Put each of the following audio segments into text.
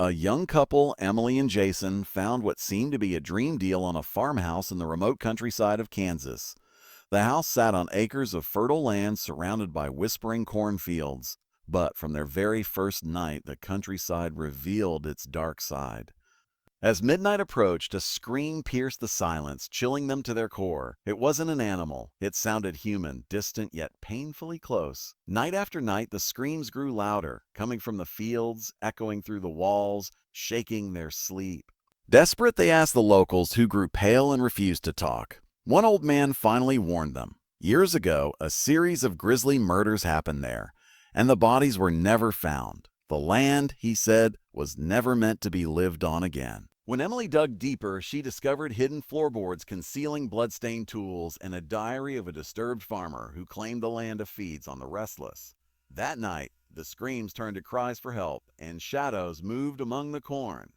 A young couple, Emily and Jason, found what seemed to be a dream deal on a farmhouse in the remote countryside of Kansas. The house sat on acres of fertile land surrounded by whispering cornfields. But from their very first night, the countryside revealed its dark side. As midnight approached, a scream pierced the silence, chilling them to their core. It wasn't an animal. It sounded human, distant yet painfully close. Night after night, the screams grew louder, coming from the fields, echoing through the walls, shaking their sleep. Desperate, they asked the locals, who grew pale and refused to talk. One old man finally warned them. Years ago, a series of grisly murders happened there, and the bodies were never found. The land, he said, was never meant to be lived on again. When Emily dug deeper, she discovered hidden floorboards concealing bloodstained tools and a diary of a disturbed farmer who claimed the land to feeds on the restless. That night, the screams turned to cries for help, and shadows moved among the corn.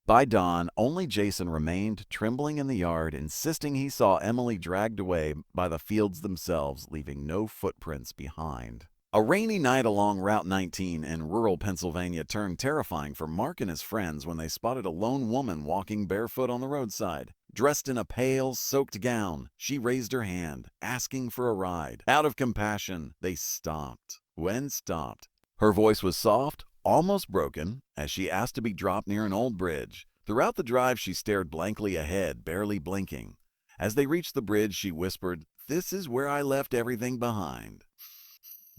By dawn, only Jason remained, trembling in the yard, insisting he saw Emily dragged away by the fields themselves, leaving no footprints behind. A rainy night along Route 19 in rural Pennsylvania turned terrifying for Mark and his friends when they spotted a lone woman walking barefoot on the roadside. Dressed in a pale, soaked gown, she raised her hand, asking for a ride. Out of compassion, they stopped. Her voice was soft, almost broken, as she asked to be dropped near an old bridge. Throughout the drive, she stared blankly ahead, barely blinking. As they reached the bridge, she whispered, "This is where I left everything behind."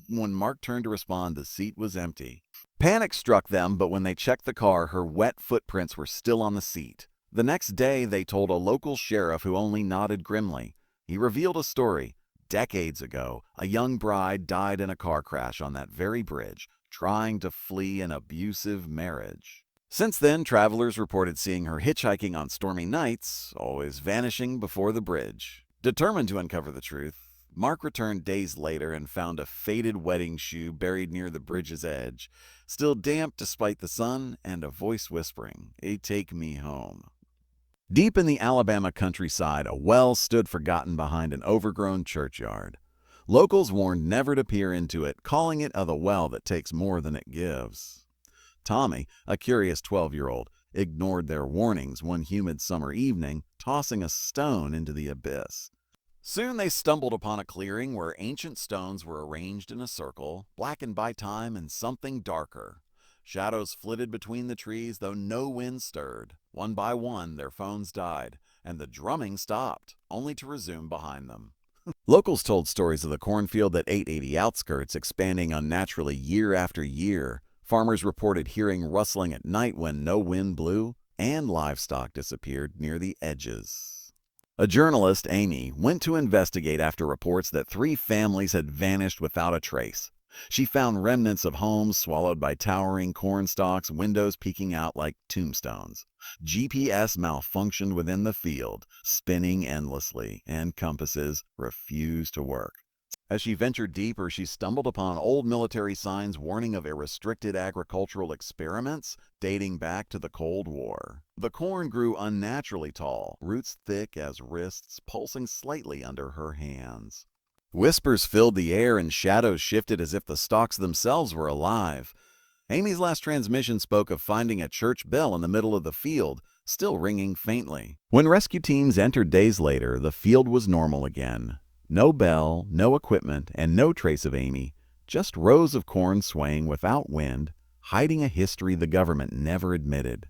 When Mark turned to respond, the seat was empty. Panic struck them, but when they checked the car, her wet footprints were still on the seat. The next day, they told a local sheriff who only nodded grimly. He revealed a story. Decades ago, a young bride died in a car crash on that very bridge, trying to flee an abusive marriage. Since then, travelers reported seeing her hitchhiking on stormy nights, always vanishing before the bridge. Determined to uncover the truth, Mark returned days later and found a faded wedding shoe buried near the bridge's edge, still damp despite the sun, and a voice whispering, "Take me home." Deep in the Alabama countryside, a well stood forgotten behind an overgrown churchyard. Locals warned never to peer into it, calling it the well that takes more than it gives. Tommy, a curious 12-year-old, ignored their warnings one humid summer evening, tossing a stone into the abyss. Soon they stumbled upon a clearing where ancient stones were arranged in a circle, blackened by time and something darker. Shadows flitted between the trees, though no wind stirred. One by one, their phones died, and the drumming stopped, only to resume behind them. Locals told stories of the cornfield that ate the outskirts, expanding unnaturally year after year. Farmers reported hearing rustling at night when no wind blew, and livestock disappeared near the edges. A journalist, Amy, went to investigate after reports that 3 families had vanished without a trace. She found remnants of homes swallowed by towering corn stalks, windows peeking out like tombstones. GPS malfunctioned within the field, spinning endlessly, and compasses refused to work. As she ventured deeper, she stumbled upon old military signs warning of restricted agricultural experiments dating back to the Cold War. The corn grew unnaturally tall, roots thick as wrists, pulsing slightly under her hands. Whispers filled the air and shadows shifted as if the stalks themselves were alive. Amy's last transmission spoke of finding a church bell in the middle of the field, still ringing faintly. When rescue teams entered days later, the field was normal again. No bell, no equipment, and no trace of Amy, just rows of corn swaying without wind, hiding a history the government never admitted.